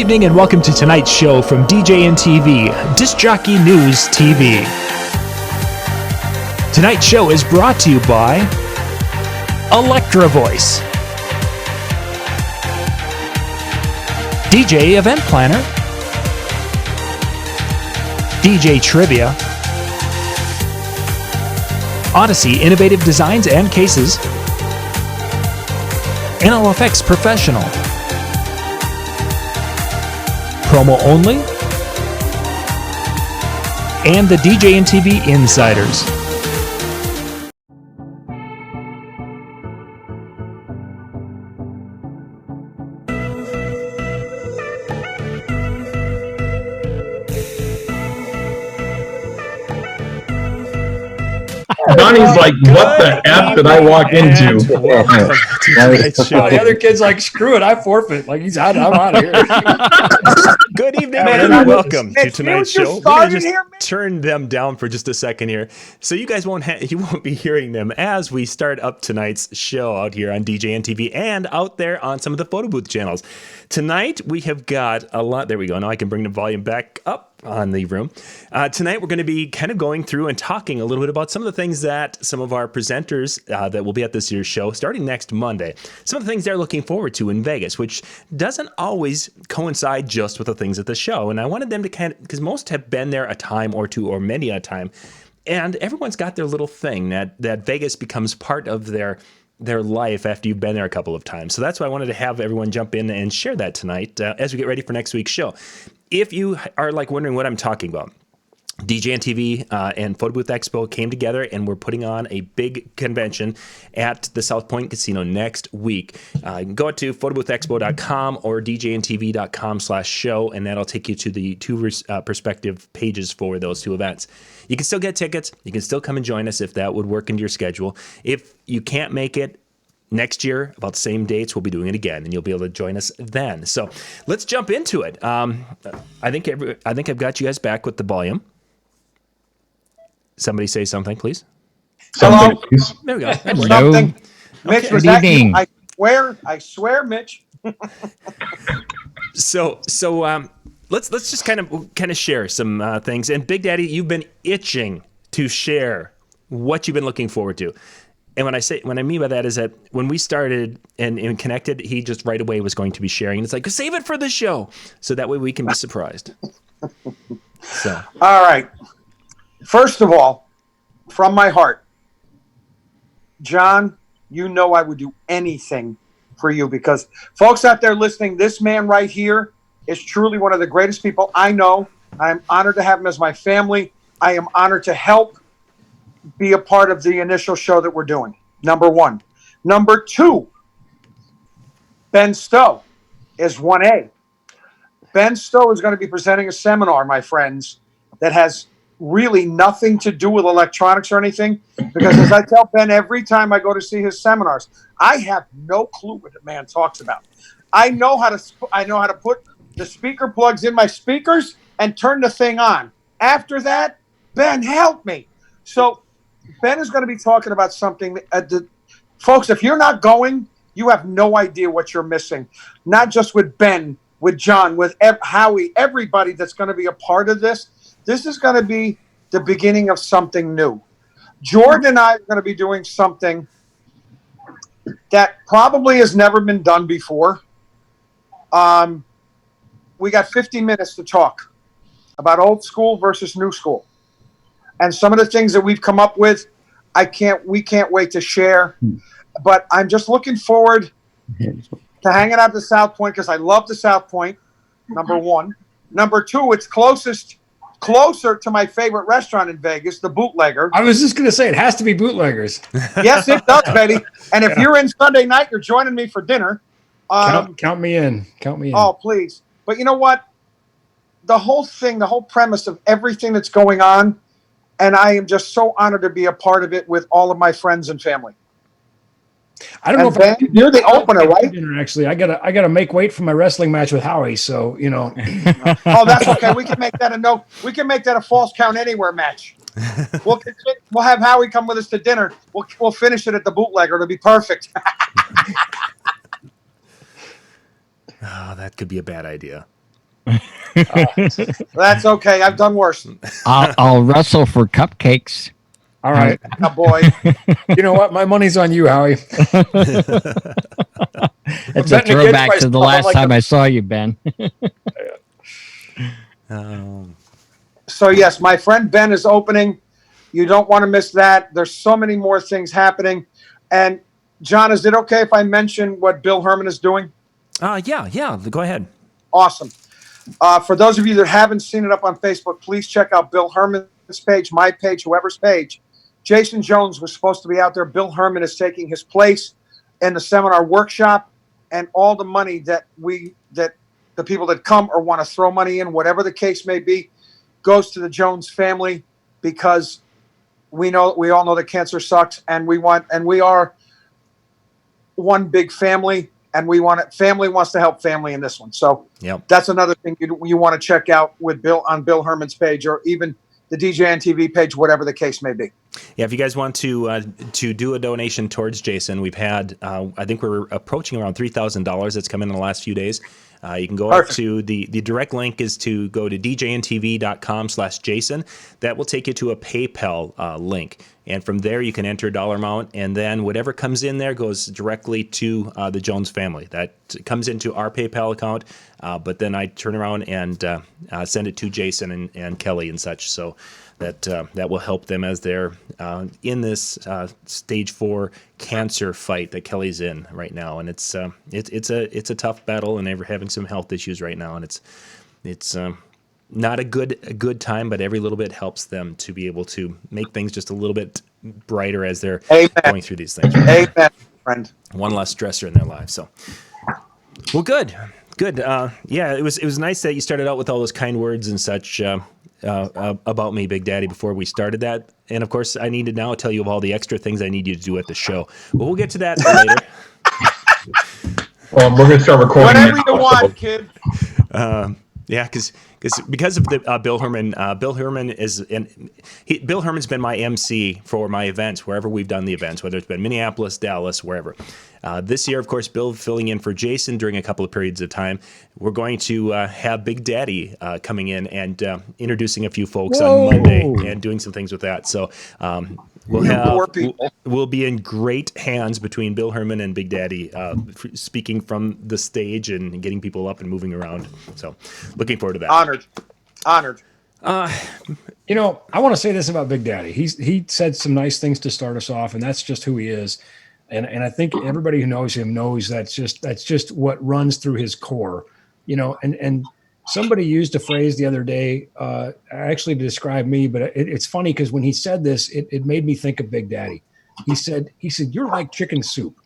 evening and welcome to tonight's show from DJNTV, Disc Jockey News TV. Tonight's show is brought to you by Electra Voice, DJ Event Planner, DJ Trivia, Odyssey Innovative Designs and Cases, NLFX Professional, Promo Only, and the DJNTV Insiders. Donnie's like, what the F did I walk into? The other kid's like, screw it, I forfeit. Like, he's out, I'm out of here. Good evening, and welcome to tonight's show. We're going to just turn them down for just a second here, so you guys won't be hearing them as we start up tonight's show out here on DJNTV and out there on some of the photo booth channels. Tonight we have got a lot. There we go. Now I can bring the volume back up on the room. Tonight we're going to be kind of going through and talking a little bit about some of the things that some of our presenters that will be at this year's show starting next Monday, some of the things they're looking forward to in Vegas, which doesn't always coincide just with the things at the show. And I wanted them to kind of, because most have been there a time or two or many a time, and everyone's got their little thing that Vegas becomes part of their life after you've been there a couple of times. So that's why I wanted to have everyone jump in and share that tonight as we get ready for next week's show. If you are like wondering what I'm talking about, DJNTV and Photo Booth Expo came together and we're putting on a big convention at the South Point Casino next week. You can go to photoboothexpo.com or djntv.com/show, and that'll take you to the two perspective pages for those two events. You can still get tickets. You can still come and join us if that would work into your schedule. If you can't make it, next year, about the same dates, we'll be doing it again, and you'll be able to join us then. So let's jump into it. I think I've got you guys back with the volume. Somebody say something, please. Hello. There we go. Something. Mitch, Okay. was that you? I swear, Mitch. So let's just kind of share some things. And Big Daddy, you've been itching to share what you've been looking forward to. And what I mean by that is that when we started and connected, he just right away was going to be sharing. And it's like, save it for the show, so that way we can be surprised. So, All right. First of all, from my heart, John, you know I would do anything for you because folks out there listening, this man right here is truly one of the greatest people I know. I'm honored to have him as my family. I am honored to help be a part of the initial show that we're doing. Number one. Number two, Ben Stowe is 1A. Ben Stowe is going to be presenting a seminar, my friends, that has really nothing to do with electronics or anything. Because as I tell Ben every time I go to see his seminars, I have no clue what the man talks about. I know how to put the speaker plugs in my speakers and turn the thing on. After that, Ben, help me. So Ben is going to be talking about something. Folks, if you're not going, you have no idea what you're missing. Not just with Ben, with John, with Howie, everybody that's going to be a part of this. This is going to be the beginning of something new. Jordan and I are going to be doing something that probably has never been done before. We got 50 minutes to talk about old school versus new school. And some of the things that we've come up with, we can't wait to share. But I'm just looking forward to hanging out at the South Point because I love the South Point, number one. Number two, it's closer to my favorite restaurant in Vegas, the Bootlegger. I was just going to say, it has to be Bootleggers. Yes, it does, Betty. And if you're in Sunday night, you're joining me for dinner. Count me in. Count me in. Oh, please. But you know what? The whole premise of everything that's going on, and I am just so honored to be a part of it with all of my friends and family. I don't know if Ben, you're the opener, right? Dinner, actually, I gotta make weight for my wrestling match with Howie. So Oh, that's okay. We can make that We can make that a false count anywhere match. We'll have Howie come with us to dinner. We'll finish it at the Bootlegger. It'll be perfect. Oh, that could be a bad idea. That's okay. I've done worse. I'll wrestle for cupcakes. All right. Oh, boy. You know what? My money's on you, Howie. It's a throwback to the last time I saw you, Ben. So, yes, my friend Ben is opening. You don't want to miss that. There's so many more things happening. And, John, is it okay if I mention what Bill Herman is doing? Yeah. Go ahead. Awesome. For those of you that haven't seen it up on Facebook, please check out Bill Herman's page, my page, whoever's page. Jason Jones was supposed to be out there. Bill Herman is taking his place in the seminar workshop, and all the money that the people that come or want to throw money in, whatever the case may be, goes to the Jones family, we all know that cancer sucks, and we are one big family, and family wants to help family in this one. So that's another thing you want to check out with on Bill Herman's page, or even the DJNTV page, whatever the case may be. Yeah, if you guys want to do a donation towards Jason, we've had, I think we're approaching around $3,000 that's come in the last few days. You can go up to the direct link is to go to djntv.com/Jason. That will take you to a PayPal link. And from there, you can enter a dollar amount, and then whatever comes in there goes directly to the Jones family. That comes into our PayPal account, but then I turn around and send it to Jason and Kelly and such. So that will help them as they're in this stage 4 cancer fight that Kelly's in right now, and it's a tough battle, and they're having some health issues right now, and it's not a good time, but every little bit helps them to be able to make things just a little bit brighter as they're going through these things. Amen, friend. One less stressor in their lives. So, well, good. Yeah, it was nice that you started out with all those kind words and such about me, Big Daddy, before we started that. And of course, I need to now tell you of all the extra things I need you to do at the show. Well, we'll get to that later. Well, we're going to start recording. Whatever you want, kid. Yeah, because of the Bill Herman. Bill Herman's been my MC for my events wherever we've done the events, whether it's been Minneapolis, Dallas, wherever. This year, of course, Bill filling in for Jason during a couple of periods of time. We're going to have Big Daddy coming in and introducing a few folks on Monday and doing some things with that. So we'll be in great hands between Bill Herman and Big Daddy, speaking from the stage and getting people up and moving around. So looking forward to that. Honored. I want to say this about Big Daddy. He said some nice things to start us off, and that's just who he is. And I think everybody who knows him knows that's just what runs through his core, and somebody used a phrase the other day, actually to describe me, but it's funny because when he said this, it made me think of Big Daddy. He said, "You're like chicken soup."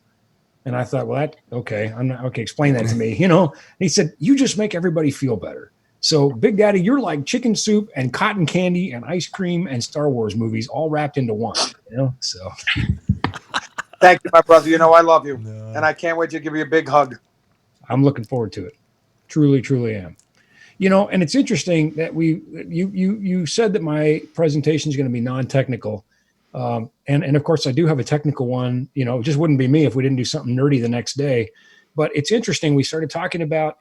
And I thought, well, okay, explain that to me, And he said, "You just make everybody feel better." So Big Daddy, you're like chicken soup and cotton candy and ice cream and Star Wars movies all wrapped into one, so. Thank you, my brother. I love you, and I can't wait to give you a big hug. I'm looking forward to it. Truly, truly am. And it's interesting that you said that my presentation is going to be non-technical, and of course I do have a technical one. It just wouldn't be me if we didn't do something nerdy the next day. But it's interesting. We started talking about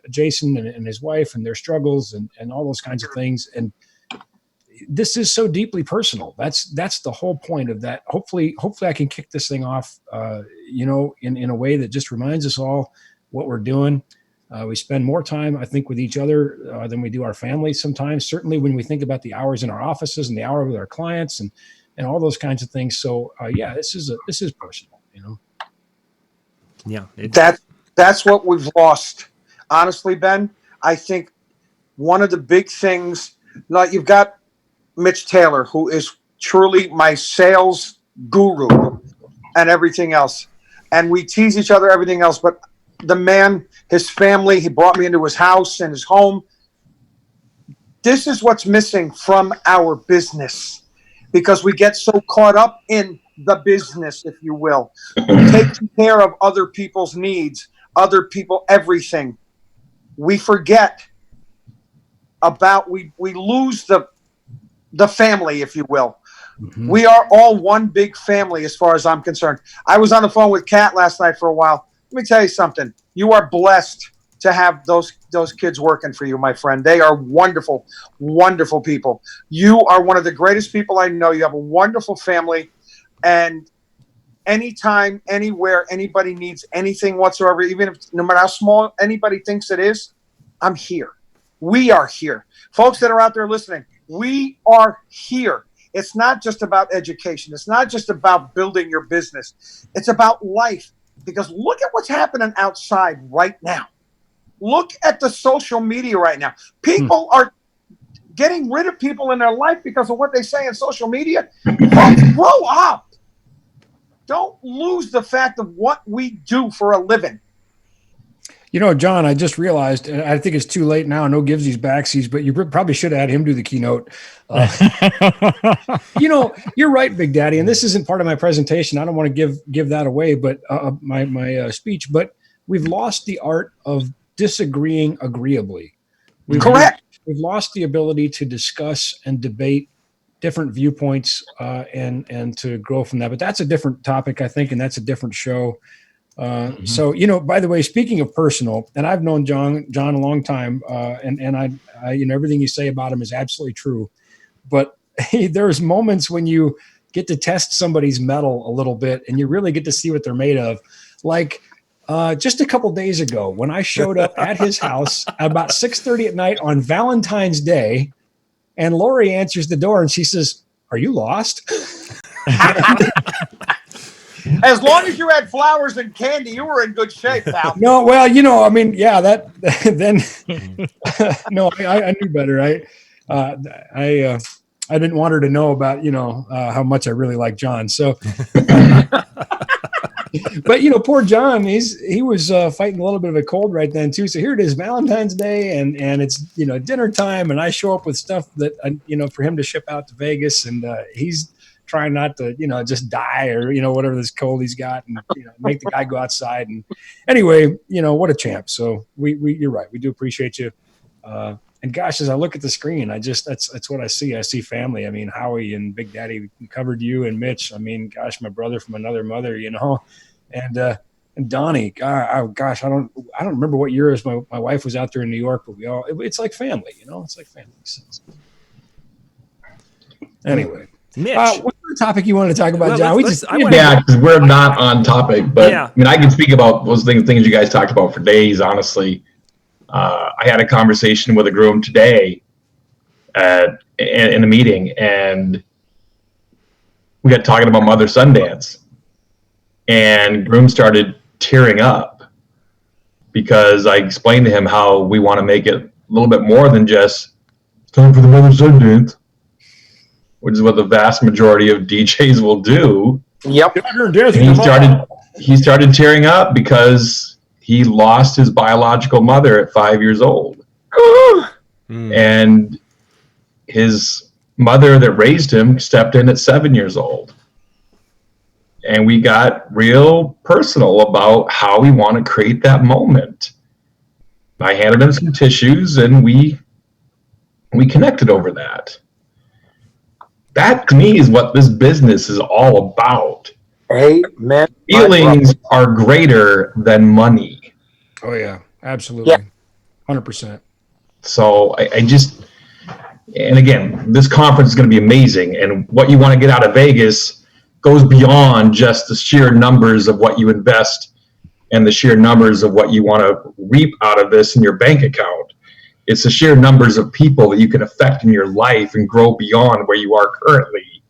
Jason and his wife and their struggles and all those kinds of things, and this is so deeply personal. That's the whole point of that. Hopefully I can kick this thing off, in a way that just reminds us all what we're doing. We spend more time, I think, with each other than we do our families sometimes, certainly when we think about the hours in our offices and the hour with our clients and all those kinds of things. So this is personal, Yeah. That's what we've lost. Honestly, Ben, I think one of the big things, like you've got Mitch Taylor, who is truly my sales guru and everything else. And we tease each other, everything else. But the man, his family, he brought me into his house and his home. This is what's missing from our business, because we get so caught up in the business, if you will, taking care of other people's needs, other people, everything. We forget about, we lose the family, if you will. Mm-hmm. We are all one big family as far as I'm concerned. I was on the phone with Kat last night for a while. Let me tell you something. You are blessed to have those kids working for you, my friend. They are wonderful, wonderful people. You are one of the greatest people I know. You have a wonderful family, and anytime, anywhere, anybody needs anything whatsoever, even if no matter how small anybody thinks it is, I'm here. We are here. Folks that are out there listening, we are here. It's not just about education. It's not just about building your business. It's about life. Because look at what's happening outside right now. Look at the social media right now. People are getting rid of people in their life because of what they say in social media. Folks, grow up. Don't lose the fact of what we do for a living. You know, John, I just realized, and I think it's too late now, no givesies, backsies, but you probably should have had him do the keynote. You know, you're right, Big Daddy, and this isn't part of my presentation. I don't want to give that away, but my speech, but we've lost the art of disagreeing agreeably. Correct. We've lost the ability to discuss and debate different viewpoints and to grow from that. But that's a different topic, I think, and that's a different show. So, you know, by the way, speaking of personal, and I've known John a long time, and I, you know, everything you say about him is absolutely true. But there's moments when you get to test somebody's mettle a little bit, and you really get to see what they're made of. Like just a couple days ago, when I showed up at his house at about 6:30 at night on Valentine's Day, and Lori answers the door, and she says, "Are you lost?" As long as you had flowers and candy, you were in good shape, pal. No, well, you know, I mean, yeah, that then no, I knew better. I didn't want her to know about, you know, how much I really like John. So, but you know, poor John, he was fighting a little bit of a cold right then too. So here it is, Valentine's Day, and it's, you know, dinner time, and I show up with stuff that you know, for him to ship out to Vegas, and he's trying not to, you know, just die or, you know, whatever this cold he's got, and, you know, make the guy go outside. And anyway, you know, what a champ. So you're right. We do appreciate you. And gosh, as I look at the screen, that's what I see. I see family. I mean, Howie and Big Daddy covered you, and Mitch. I mean, gosh, my brother from another mother, you know, and Donnie. Gosh, I don't remember what year it was. My wife was out there in New York, but it's like family, you know, it's like family. So, anyway. Mitch, what's the topic you wanted to talk about, John? Because we're not on topic, but I mean, I can speak about those things you guys talked about for days, honestly. I had a conversation with a groom today in a meeting, and we got talking about Mother-Son Dance, and groom started tearing up because I explained to him how we want to make it a little bit more than just time for the Mother-Son Dance, which is what the vast majority of DJs will do. Yep. And he started tearing up because he lost his biological mother at 5 years old. And his mother that raised him stepped in at 7 years old. And we got real personal about how we want to create that moment. I handed him some tissues, and we connected over that. That, to me, is what this business is all about. Amen. Feelings are greater than money. Oh, yeah, absolutely. 100%. So I just, and again, this conference is going to be amazing. And what you want to get out of Vegas goes beyond just the sheer numbers of what you invest and the sheer numbers of what you want to reap out of this in your bank account. It's the sheer numbers of people that you can affect in your life and grow beyond where you are currently.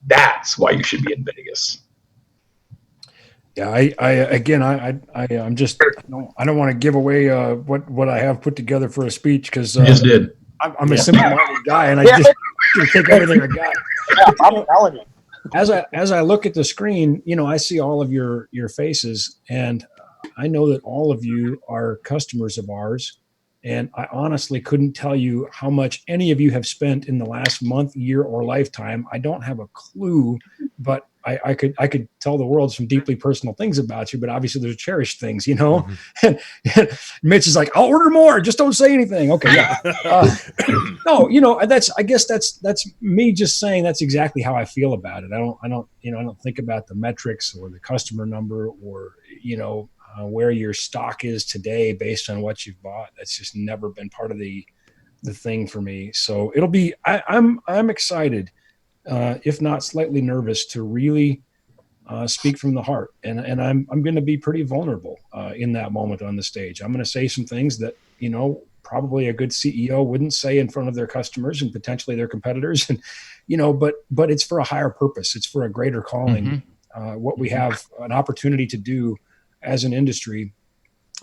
That's why you should be in Vegas. Yeah, I'm just, I don't want to give away what I have put together for a speech, because you just did. I'm a simple-minded guy, and I just take everything I got. I'm telling you. As I look at the screen, you know, I see all of your faces, and I know that all of you are customers of ours. And I honestly couldn't tell you how much any of you have spent in the last month, year, or lifetime. I don't have a clue, but I could tell the world some deeply personal things about you, but obviously there's cherished things, you know. And Mitch is like, "I'll order more. Just don't say anything." Okay, yeah. No, you know, I guess that's me just saying that's exactly how I feel about it. I don't think about the metrics or the customer number or, you know, where your stock is today based on what you've bought. That's just never been part of the thing for me. So it'll be, I'm excited, if not slightly nervous, to really speak from the heart. And I'm going to be pretty vulnerable in that moment on the stage. I'm going to say some things that, probably a good CEO wouldn't say in front of their customers and potentially their competitors. And, but it's for a higher purpose. It's for a greater calling. What we have an opportunity to do as an industry,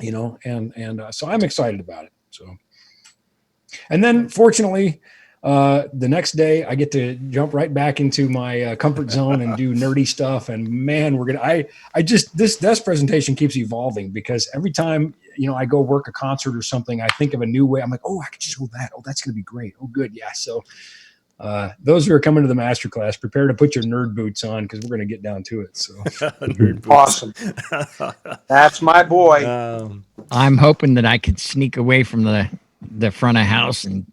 and so I'm excited about it. So, and then fortunately, the next day I get to jump right back into my comfort zone and do nerdy stuff. And man, this presentation keeps evolving, because every time, I go work a concert or something, I think of a new way. I'm like, oh, I could just do that. Oh, that's going to be great. Oh, good. Yeah. So those who are coming to the masterclass, prepare to put your nerd boots on, because we're going to get down to it. So Nerd boots. Awesome. That's my boy. I'm hoping that I could sneak away from the front of house and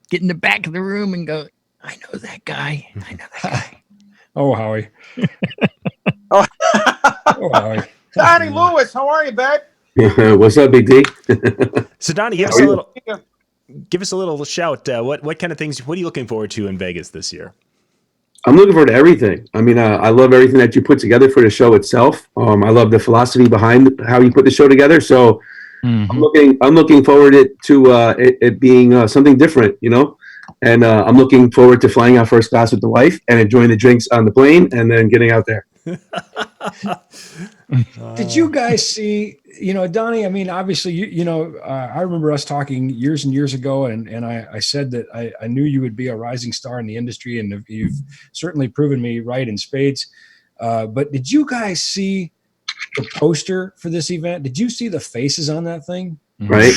get in the back of the room and go, I know that guy. Oh, Howie. Howie. Donnie Lewis, how are you, babe? What's up, Big D? So, Donnie, give us a little shout. What kind of things? What are you looking forward to in Vegas this year? I'm looking forward to everything. I mean, I love everything that you put together for the show itself. I love the philosophy behind how you put the show together. So, I'm looking forward to it being something different, And I'm looking forward to flying out first class with the wife and enjoying the drinks on the plane and then getting out there. Did you guys see, Donnie, I mean, obviously, I remember us talking years and years ago, and I said that I knew you would be a rising star in the industry, and you've certainly proven me right in spades. But did you guys see the poster for this event? Did you see the faces on that thing? Right.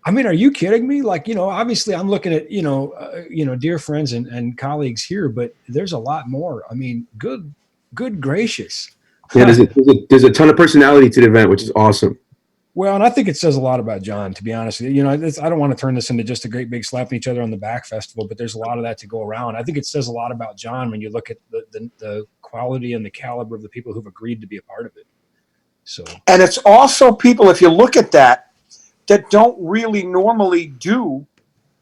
I mean, are you kidding me? Like, obviously I'm looking at, dear friends and colleagues here, but there's a lot more. I mean, good gracious. Yeah, there's a ton of personality to the event, which is awesome. Well, and I think it says a lot about John, to be honest with you. I don't want to turn this into just a great big slapping each other on the back festival, but there's a lot of that to go around. I think it says a lot about John when you look at the quality and the caliber of the people who've agreed to be a part of it. So, and it's also people, if you look at that don't really normally do.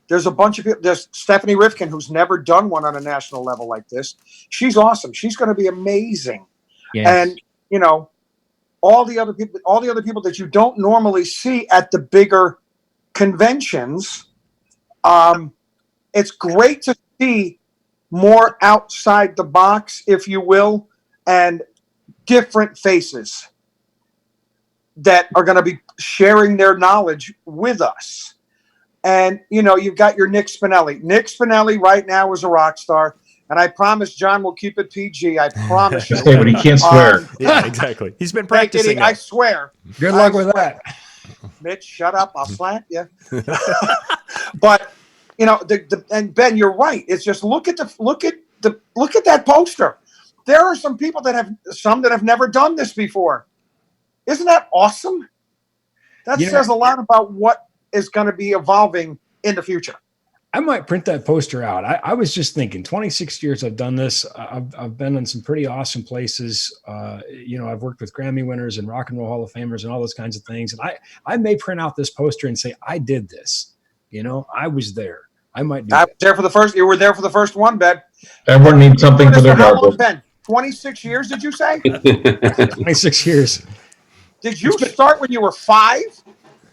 There's a bunch of people. There's Stephanie Rifkin, who's never done one on a national level like this. She's awesome. She's going to be amazing. Yes. And all the other people that you don't normally see at the bigger conventions. It's great to see more outside the box, if you will, and different faces that are going to be sharing their knowledge with us. And, you've got your Nick Spinelli. Nick Spinelli right now is a rock star. And I promise John will keep it PG. I promise you. But he can't swear. Yeah, exactly. He's been practicing. I swear. Good luck with that. Mitch, shut up. I'll slap you. But, and Ben, you're right. It's just look at that poster. There are some people that have never done this before. Isn't that awesome? That says a lot about what is going to be evolving in the future. I might print that poster out. I was just thinking, 26 years I've done this. I've been in some pretty awesome places. I've worked with Grammy winners and Rock and Roll Hall of Famers and all those kinds of things. And I may print out this poster and say, I did this. I was there. I might do that. You were there for the first one, Ben. Everyone needs something for their dartboard. Ben, 26 years, did you say? 26 years. Did you start when you were 5?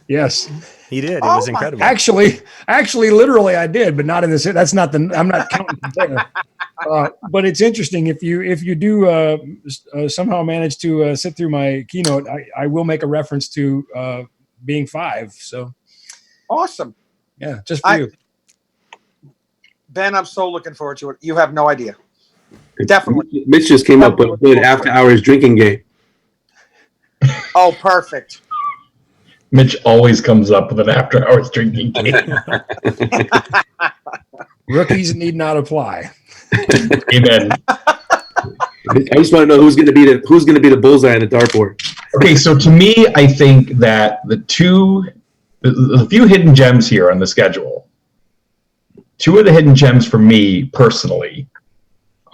Yes. He did. It was incredible. Actually, literally, I did, but not in this. That's not I'm not counting there. But it's interesting if you do somehow manage to sit through my keynote, I will make a reference to being 5. So awesome. Yeah, just for you, Ben. I'm so looking forward to it. You have no idea. Definitely. Mitch just came up with a good after hours drinking game. Oh, perfect. Mitch always comes up with an after-hours drinking game. Rookies need not apply. Amen. I just want to know who's going to be the bullseye on the dartboard. Okay, so to me, I think that the few hidden gems here on the schedule. 2 of the hidden gems for me personally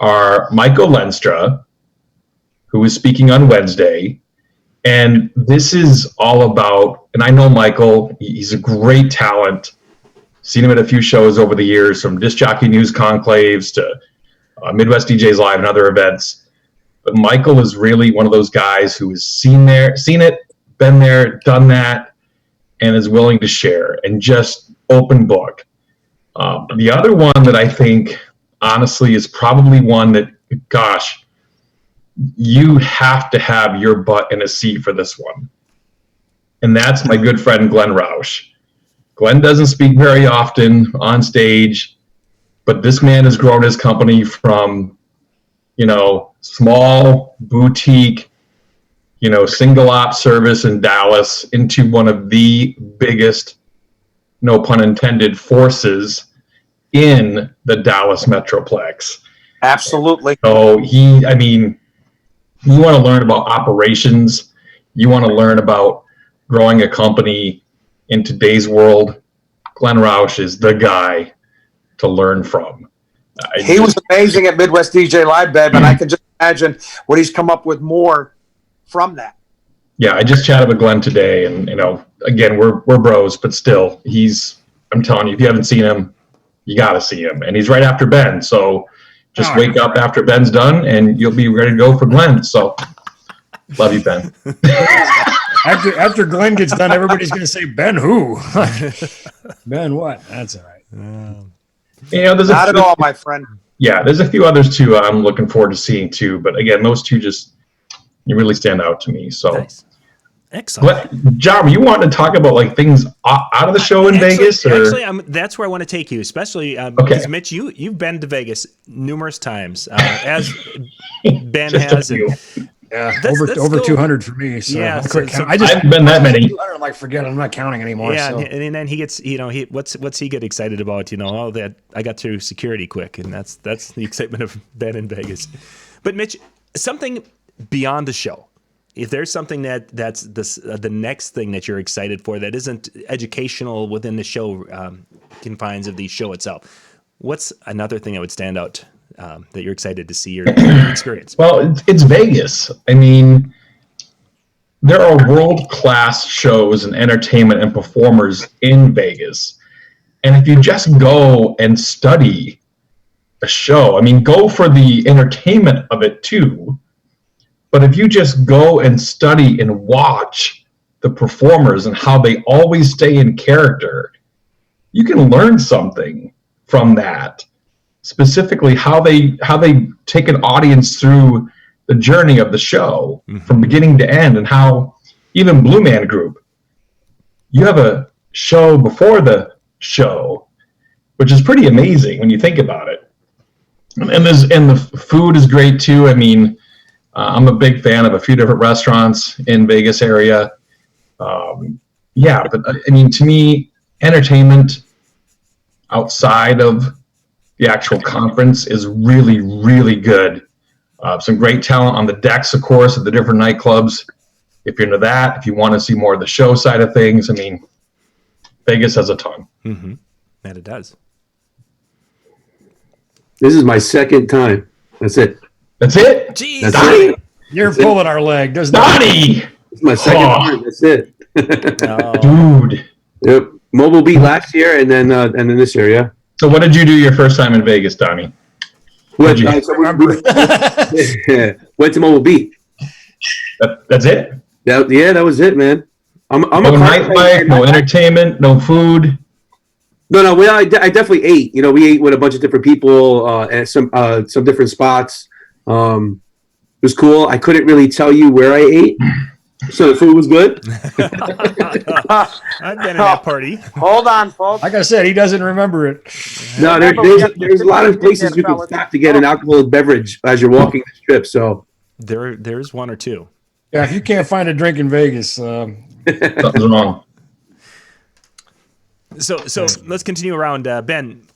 are Michael Lenstra, who is speaking on Wednesday, And this is all about, and I know Michael, he's a great talent. Seen him at a few shows over the years, from Disc Jockey News conclaves to Midwest DJs Live and other events. But Michael is really one of those guys who has seen it, been there, done that, and is willing to share and just open book. The other one that I think, honestly, is probably one that, gosh, you have to have your butt in a seat for this one. And that's my good friend, Glenn Roush. Glenn doesn't speak very often on stage, but this man has grown his company from, small boutique, single op service in Dallas into one of the biggest, no pun intended, forces in the Dallas Metroplex. Absolutely. So you want to learn about operations, you want to learn about growing a company in today's world, Glenn Roush is the guy to learn from. He was amazing at Midwest DJ Live, Bev, and I can just imagine what he's come up with more from that. Yeah, I just chatted with Glenn today, and again, we're bros, but still, I'm telling you, if you haven't seen him, you got to see him, and he's right after Ben, so just wake up after Ben's done, and you'll be ready to go for Glenn. So, love you, Ben. After Glenn gets done, everybody's going to say, Ben who? Ben what? That's all right. There's not at all, my friend. Yeah, there's a few others too I'm looking forward to seeing too. But again, those two you really stand out to me. So, nice. Excellent. John, you want to talk about things out of the show in Vegas? Or? Actually, that's where I want to take you, especially because Mitch, you've been to Vegas numerous times, as Ben has. Yeah, over 200 for me. So yeah, I haven't been that many. I don't forget. I'm not counting anymore. Yeah, so. and then he gets, what's he get excited about? That I got through security quick, and that's the excitement of Ben in Vegas. But Mitch, something beyond the show. If there's something that's the next thing that you're excited for that isn't educational within the show confines of the show itself, what's another thing that would stand out that you're excited to see or experience? Well, it's Vegas. There are world-class shows and entertainment and performers in Vegas. And if you just go and study a show, go for the entertainment of it too. But if you just go and study and watch the performers and how they always stay in character, you can learn something from that. Specifically, how they take an audience through the journey of the show from beginning to end, and how even Blue Man Group, you have a show before the show, which is pretty amazing when you think about it. And the food is great too. I'm a big fan of a few different restaurants in Vegas area. But to me, entertainment outside of the actual conference is really, really good. Some great talent on the decks, of course, at the different nightclubs. If you're into that, if you want to see more of the show side of things, Vegas has a ton. Mm-hmm. And it does. This is my second time. That's it. That's it? Jeez. That's Donnie. it. You're That's pulling our leg, doesn't Donnie! It's my second time. That's it. Dude. Yep. Mobile Beat last year, and then this year, yeah. So what did you do your first time in Vegas, Donnie? Went to Mobile Beat. That's it? That was it, man. I'm no a nightlife, no entertainment, no food. No. Well, I definitely ate. We ate with a bunch of different people at some different spots. It was cool. I couldn't really tell you where I ate, so the food was good. I've been in that party. Hold on, folks. Like I said, he doesn't remember it. No, there's a lot of places you can stop to get an alcoholic beverage as you're walking the strip. So there's one or two. Yeah, if you can't find a drink in Vegas, something's wrong. So let's continue around. Ben,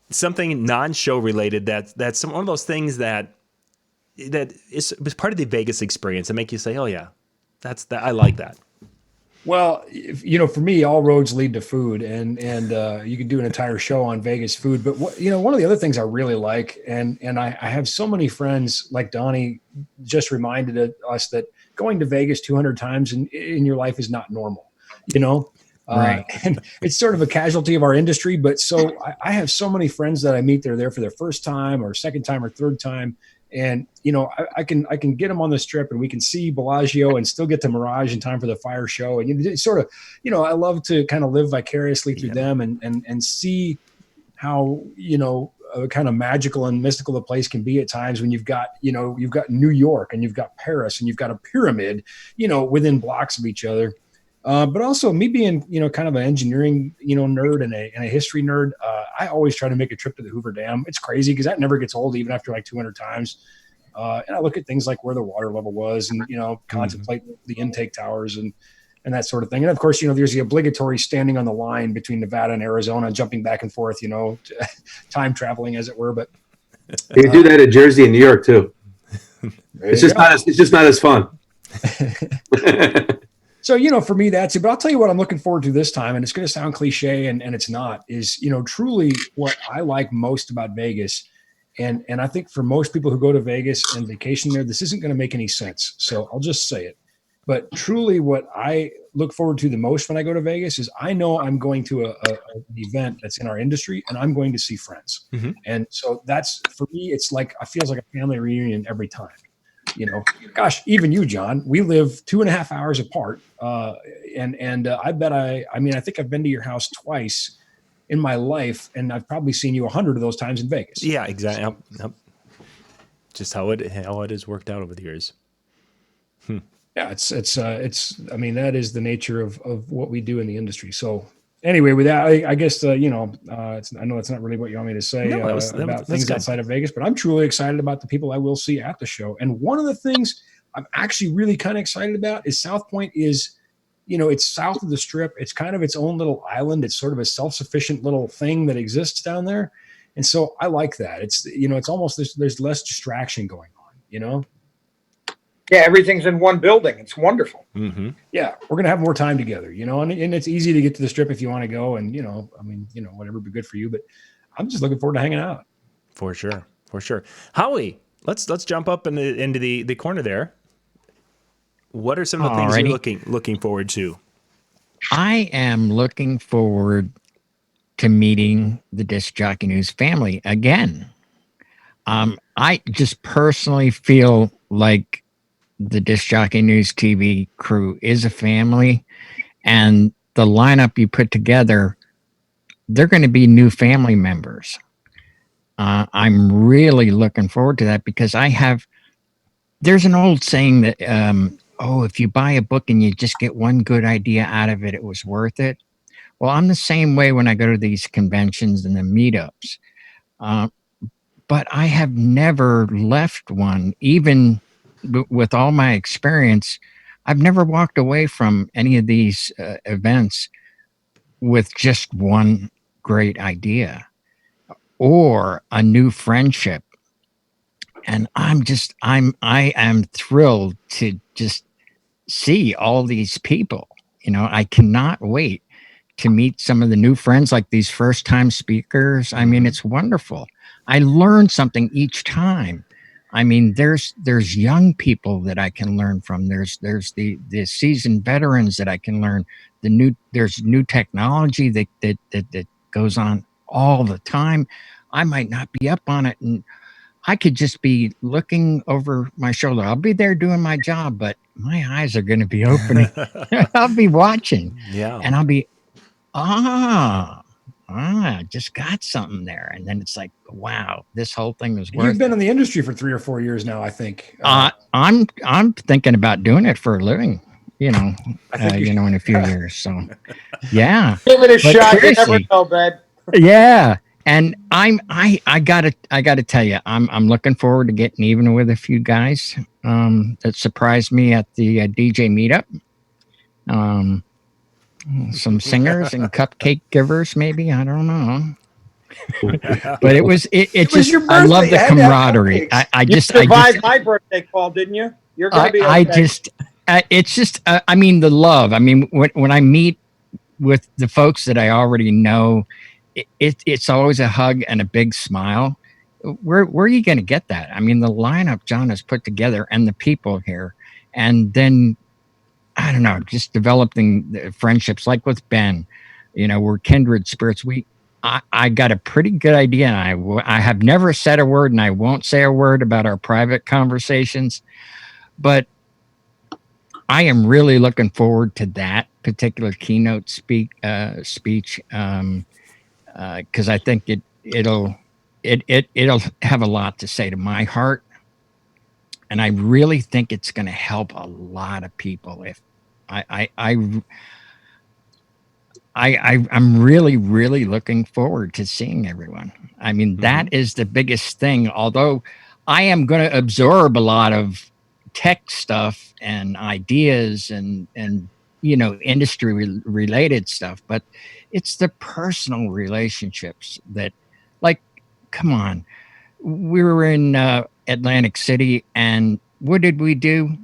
something non-show related that's one of those things that is part of the Vegas experience that make you say, "Oh yeah, that's that. I like that." Well, for me, all roads lead to food, and you could do an entire show on Vegas food. But one of the other things I really like, and I have so many friends like Donnie just reminded us that going to Vegas 200 times in your life is not normal, Right. And it's sort of a casualty of our industry. But so I have so many friends that I meet. They're there for their first time or second time or third time. And, I can get them on this trip and we can see Bellagio and still get to Mirage in time for the fire show. And it's sort of, I love to kind of live vicariously through them and see how, kind of magical and mystical the place can be at times when you've got New York and you've got Paris and you've got a pyramid, within blocks of each other. But also me being, kind of an engineering, nerd and a history nerd, I always try to make a trip to the Hoover Dam. It's crazy because that never gets old, even after like 200 times. And I look at things like where the water level was and, contemplate the intake towers and that sort of thing. And of course, there's the obligatory standing on the line between Nevada and Arizona, jumping back and forth, time traveling as it were. But you do that in Jersey and New York too. It's just not as fun. So, for me, that's it. But I'll tell you what I'm looking forward to this time, and it's going to sound cliche, and it's not, is, truly what I like most about Vegas. And I think for most people who go to Vegas and vacation there, this isn't going to make any sense. So I'll just say it. But truly what I look forward to the most when I go to Vegas is I know I'm going to an event that's in our industry, and I'm going to see friends. Mm-hmm. And so that's, for me, it feels like a family reunion every time. Gosh, even you, John, we live 2.5 hours apart. And I bet I think I've been to your house twice in my life, and I've probably seen you 100 of those times in Vegas. Yeah, exactly. Yep. Just how it has worked out over the years. Yeah, it's that is the nature of what we do in the industry. So anyway, with that, I guess, I know it's not really what you want me to say about things outside of Vegas, but I'm truly excited about the people I will see at the show. And one of the things I'm actually really kind of excited about is South Point is, it's south of the Strip. It's kind of its own little island. It's sort of a self-sufficient little thing that exists down there. And so I like that. It's, it's almost, there's less distraction going on, Yeah, everything's in one building. It's wonderful. Mm-hmm. Yeah, we're gonna have more time together, and it's easy to get to the Strip if you want to go, and whatever be good for you. But I'm just looking forward to hanging out. For sure. Howie, let's jump up into the corner there. What are some of the things you're looking forward to? I am looking forward to meeting the Disc Jockey News family again. I just personally feel like the Disc Jockey News TV crew is a family, and the lineup you put together, they're going to be new family members. I'm really looking forward to that because there's an old saying that, if you buy a book and you just get one good idea out of it, it was worth it. Well, I'm the same way when I go to these conventions and the meetups. But I have never left one, even with all my experience. I've never walked away from any of these events with just one great idea or a new friendship. And I am thrilled to just see all these people. I cannot wait to meet some of the new friends, like these first time speakers. I mean, it's wonderful. I learn something each time. I mean, there's young people that I can learn from. There's the seasoned veterans that I can learn. There's new technology that goes on all the time. I might not be up on it, and I could just be looking over my shoulder. I'll be there doing my job, but my eyes are going to be opening. I'll be watching, and I'll be, I just got something there. And then it's like, wow, this whole thing was worth it. You've been in the industry for 3 or 4 years now, I think. I'm thinking about doing it for a living, in a few years. So, yeah. Give it a shot. You never know, bud. Yeah. And I gotta tell you, I'm looking forward to getting even with a few guys that surprised me at the DJ meetup. Some singers and cupcake givers, maybe, I don't know. But it was just your birthday. I love the camaraderie. I survived my birthday call, didn't you? You're gonna be okay. it's just, I mean, the love. I mean, when I meet with the folks that I already know, it's always a hug and a big smile. Where are you going to get that? I mean, the lineup John has put together and the people here, and then I don't know, just developing the friendships like with Ben. You know, we're kindred spirits. I got a pretty good idea, and I have never said a word, and I won't say a word about our private conversations, but I am really looking forward to that particular keynote speech, because I think it'll have a lot to say to my heart, and I really think it's going to help a lot of people. If I'm really, really looking forward to seeing everyone. I mean, that is the biggest thing. Although I am going to absorb a lot of tech stuff and ideas and industry related stuff, but it's the personal relationships that, like, come on, we were in Atlantic City, and what did we do?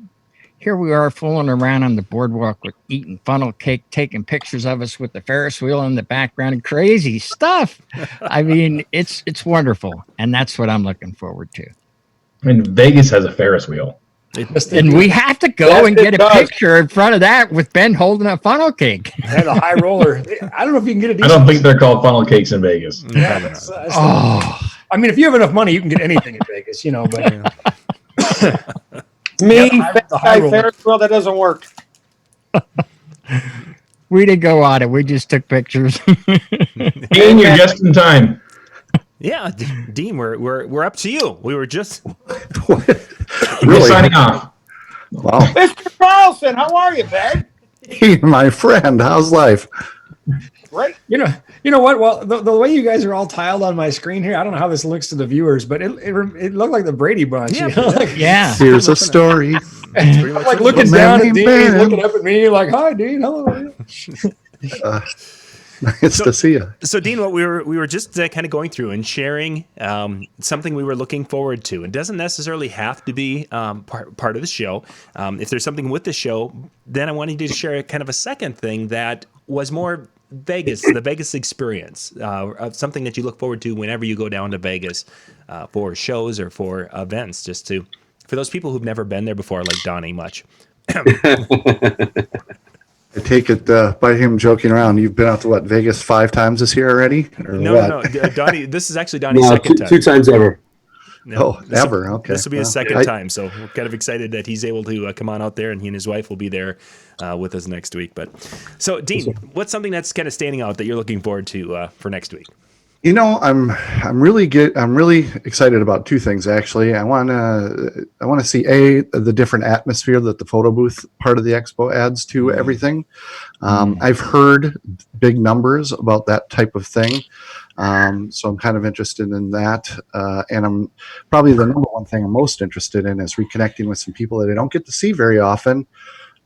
Here we are fooling around on the boardwalk with eating funnel cake, taking pictures of us with the Ferris wheel in the background, and crazy stuff. I mean, it's wonderful, and that's what I'm looking forward to. I mean, Vegas has a Ferris wheel. And we have to go and get a picture in front of that with Ben holding a funnel cake. And a high roller. I don't know if you can get a decent. I don't think they're called funnel cakes in Vegas. Yeah, I mean, if you have enough money, you can get anything in Vegas, you know. But the Ferris wheel, that doesn't work. We didn't go on it. We just took pictures. Dean, you're just in time. Yeah, Dean, we're up to you. We were just really signing off. Wow, Mr. Carlson, how are you, babe? Hey, my friend, how's life? Great. You know what? Well, the way you guys are all tiled on my screen here, I don't know how this looks to the viewers, but it looked like the Brady Bunch. Yeah, you know? Yeah. Here's a story. I'm like looking down at Dean, he's looking up at me, like, "Hi, Dean, hello." Nice to see you. So, Dean, what we were just kind of going through and sharing something we were looking forward to. It doesn't necessarily have to be part of the show. If there's something with the show, then I wanted you to share kind of a second thing that was more Vegas, the Vegas experience, of something that you look forward to whenever you go down to Vegas for shows or for events, for those people who've never been there before, like Donnie Much. I take it by him joking around. You've been out to Vegas 5 times this year already? Or No, Donnie. This is actually Donnie's second time. 2 times ever. No, ever. Okay. This will be his second time, so we're kind of excited that he's able to come on out there, and he and his wife will be there with us next week. But so, Dean, what's something that's kind of standing out that you're looking forward to for next week? You know, I'm really excited about 2 things actually. I want to see the different atmosphere that the photo booth part of the expo adds to everything. I've heard big numbers about that type of thing, so I'm kind of interested in that. And I'm probably the number one thing I'm most interested in is reconnecting with some people that I don't get to see very often.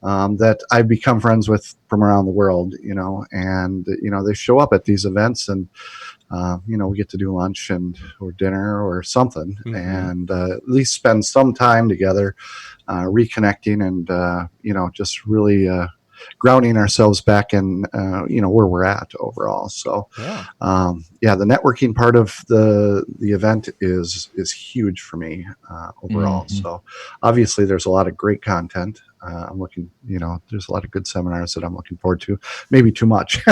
That I've become friends with from around the world, and they show up at these events, and we get to do lunch or dinner or something, and at least spend some time together, reconnecting and just really grounding ourselves back in where we're at overall. So the networking part of the event is huge for me overall. So obviously there's a lot of great content. I'm looking, there's a lot of good seminars that I'm looking forward to. Maybe too much.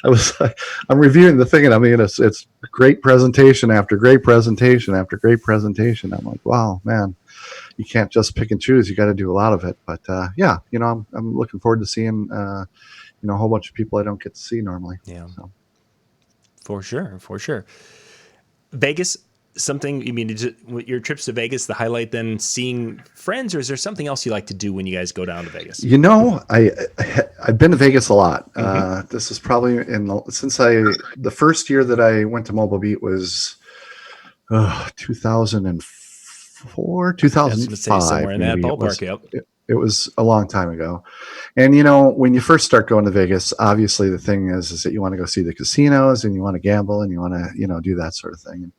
I'm reviewing the thing, and I mean, it's great presentation after great presentation after great presentation. I'm like, wow, man, you can't just pick and choose. You got to do a lot of it. But I'm looking forward to seeing, a whole bunch of people I don't get to see normally. Yeah, so. For sure. Vegas. Something, your trips to Vegas, the highlight then seeing friends, or is there something else you like to do when you guys go down to Vegas? I've been to Vegas a lot. This is probably the first year that I went to Mobile Beat was 2004, 2005. Somewhere in that ballpark. It was a long time ago. And, when you first start going to Vegas, obviously the thing is that you want to go see the casinos and you want to gamble and you want to, do that sort of thing. And,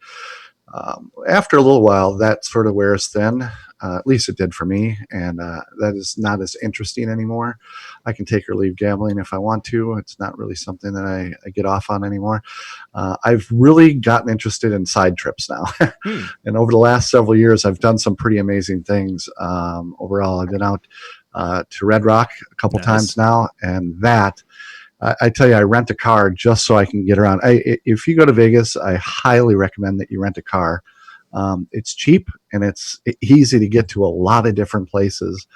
after a little while, that sort of wears thin. At least it did for me, and that is not as interesting anymore. I can take or leave gambling if I want to. It's not really something that I get off on anymore. I've really gotten interested in side trips now. And over the last several years, I've done some pretty amazing things. Overall, I've been out to Red Rock a couple times now, and that, I tell you, I rent a car just so I can get around. If you go to Vegas, I highly recommend that you rent a car. It's cheap and it's easy to get to a lot of different places.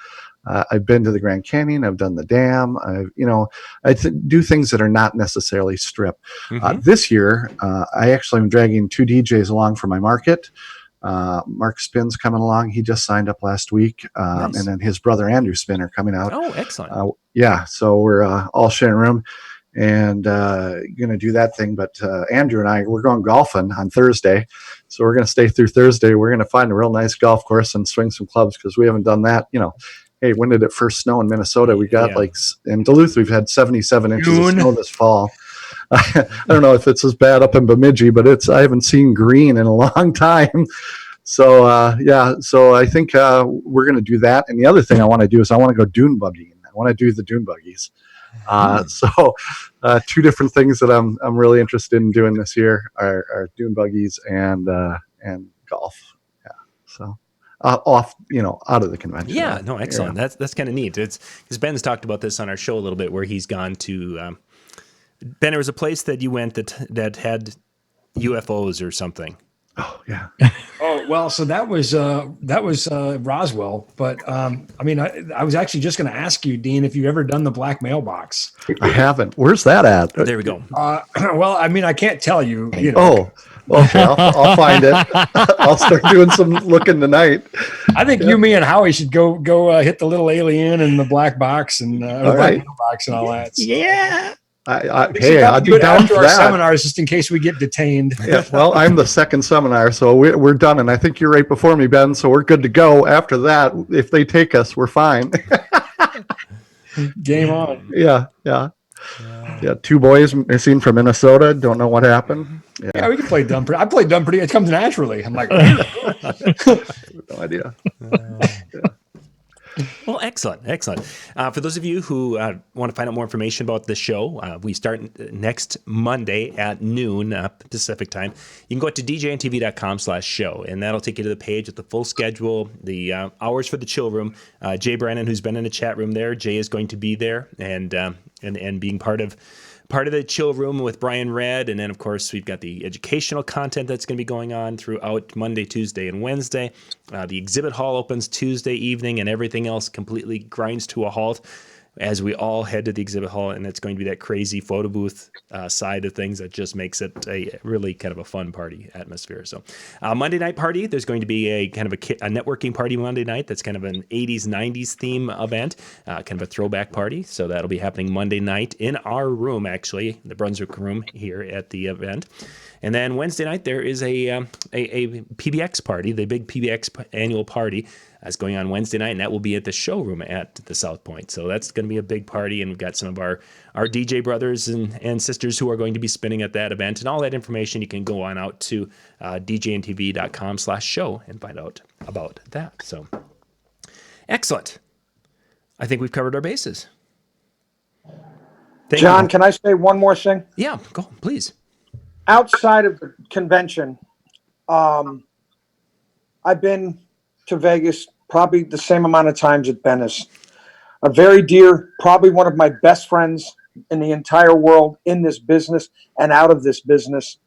I've been to the Grand Canyon. I've done the dam. I do things that are not necessarily strip. This year, I actually am dragging 2 DJs along for my market. Mark Spin's coming along. He just signed up last week. And then his brother Andrew Spin are coming out. Oh, excellent. So we're all sharing a room and going to do that thing. But Andrew and I, we're going golfing on Thursday. So we're going to stay through Thursday. We're going to find a real nice golf course and swing some clubs because we haven't done that. Hey, when did it first snow in Minnesota? We got in Duluth, we've had 77 inches of snow this fall. I don't know if it's as bad up in Bemidji, but I haven't seen green in a long time. So, so I think we're going to do that. And the other thing I want to do is I want to go dune buggying. I want to do the dune buggies. So 2 different things that I'm really interested in doing this year are dune buggies and golf. Yeah. So off, out of the convention. Yeah. No, excellent. Yeah. That's kind of neat. It's because Ben's talked about this on our show a little bit, where he's gone to. Ben, there was a place that you went that had UFOs or something. Oh yeah. Oh well, so that was Roswell, but I was actually just going to ask you, Dean, if you've ever done the black mailbox. I haven't. Where's that at? There we go. Well, I can't tell you. Oh, okay. I'll find it. I'll start doing some looking tonight. I think you, me, and Howie should go hit the little alien and the black box and black mailbox and all that. Yeah. I'd be down for our that. seminars just in case we get detained. Yeah, well, I'm the second seminar, so we're done, and I think you're right before me, Ben. So we're good to go. After that, if they take us, we're fine. Game on. Yeah. 2 boys missing from Minnesota. Don't know what happened. Yeah, we can play dumb. I play dumb pretty. It comes naturally. I'm like, no idea. Well, excellent. For those of you who want to find out more information about the show, we start next Monday at noon Pacific time. You can go to DJNTV.com/show, and that'll take you to the page with the full schedule, the hours for the chill room. Jay Brennan, who's been in the chat room there, Jay is going to be there and being part of the chill room with Brian Red. And then, of course, we've got the educational content that's going to be going on throughout Monday, Tuesday, and Wednesday. The exhibit hall opens Tuesday evening, and everything else completely grinds to a halt as we all head to the exhibit hall. And it's going to be that crazy photo booth side of things that just makes it a really kind of a fun party atmosphere. So Monday night party, there's going to be a kind of a networking party Monday night. That's kind of an 80s, 90s theme event, kind of a throwback party. So that'll be happening Monday night in our room, actually, the Brunswick room here at the event. And then Wednesday night, there is a PBX party, the big PBX annual party that's going on Wednesday night, and that will be at the showroom at the South Point. So that's going to be a big party, and we've got some of our DJ brothers and sisters who are going to be spinning at that event. And all that information, you can go on out to DJNTV.com/show and find out about that. So excellent. I think we've covered our bases. John, can I say one more thing? Yeah, go, please. Outside of the convention, I've been to Vegas probably the same amount of times that Ben is. A very dear, probably one of my best friends in the entire world in this business and out of this business,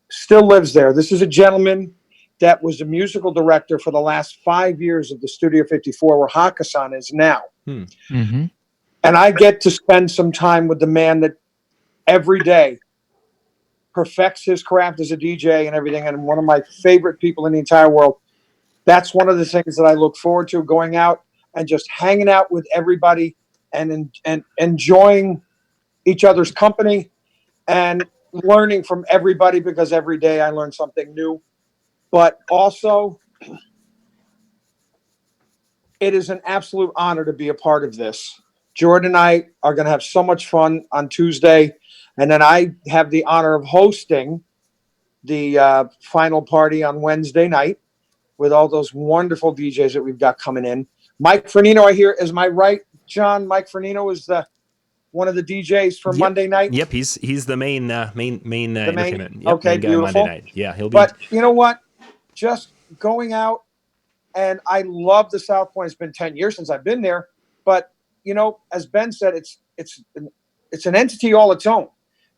still lives there. This is a gentleman that was a musical director for the last 5 years of the Studio 54, where Hakkasan is now. Mm-hmm. And I get to spend some time with the man that every day perfects his craft as a DJ and everything, and one of my favorite people in the entire world. That's one of the things that I look forward to, going out and just hanging out with everybody and enjoying each other's company and learning from everybody, because every day I learn something new. But also, it is an absolute honor to be a part of this. Jordan and I are going to have so much fun on Tuesday. And then I have the honor of hosting the final party on Wednesday night, with all those wonderful DJs that we've got coming in. Mike Fernino, I hear, is my right, John? Mike Fernino is one of the DJs for Monday night. Yep, he's the main entertainment. Yep, okay, main guy beautiful. Monday night. Yeah, he'll be. But you know what? Just going out, and I love the South Point. It's been 10 years since I've been there, but you know, as Ben said, it's an entity all its own,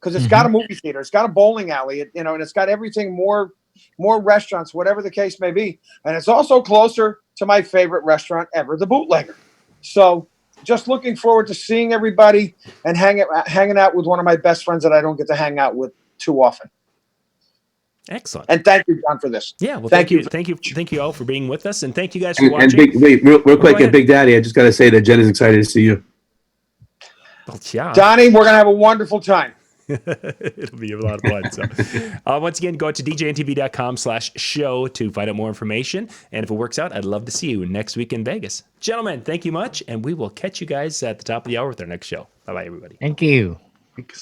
because it's got a movie theater, it's got a bowling alley, you know, and it's got everything more restaurants, whatever the case may be, and it's also closer to my favorite restaurant ever, the Bootlegger. So just looking forward to seeing everybody and hanging out with one of my best friends that I don't get to hang out with too often. Excellent. And thank you, John, for this. Yeah, well, thank you all for being with us, and thank you guys for watching. And real quick, and Big Daddy, I just got to say that Jen is excited to see you. Well, yeah. Donnie, we're gonna have a wonderful time. It'll be a lot of fun. So, once again, go to DJNTV.com/show to find out more information. And if it works out, I'd love to see you next week in Vegas. Gentlemen, thank you much. And we will catch you guys at the top of the hour with our next show. Bye-bye, everybody. Thank you. Thanks.